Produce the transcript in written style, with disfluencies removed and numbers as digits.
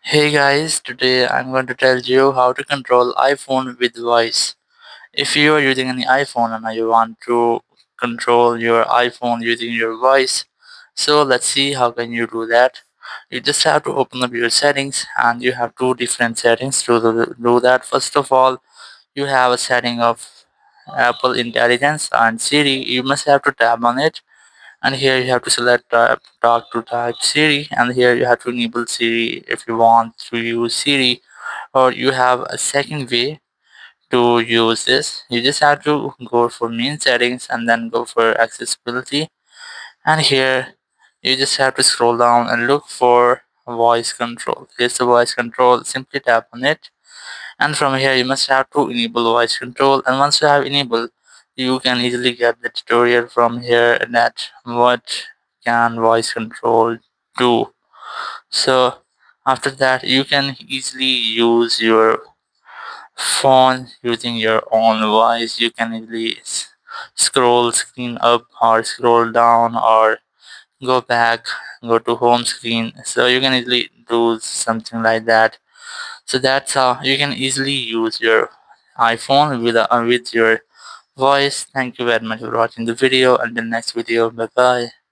Hey guys, today I'm going to tell you how to control iPhone with voice. If you are using any iPhone and you want to control your iPhone using your voice, so let's see how can you do that. You just have to open up your settings and you have two different settings to do that. First of all, you have a setting of Apple Intelligence and Siri. You must have to tap on it, and here you have to select talk to type Siri, and here you have to enable Siri if you want to use Siri. Or you have a second way to use this. You just have to go for main settings and then go for accessibility, and here you just have to scroll down and look for voice control. Here's the voice control. Simply tap on it, and from here you must have to enable voice control, and once you have enabled, you can easily get the tutorial from here that what can voice control do. So after that, you can easily use your phone using your own voice. You can easily scroll screen up or scroll down or go back, go to home screen, so you can easily do something like that. So that's how you can easily use your iPhone with your voice. Thank you very much for watching the video. Until next video, bye bye.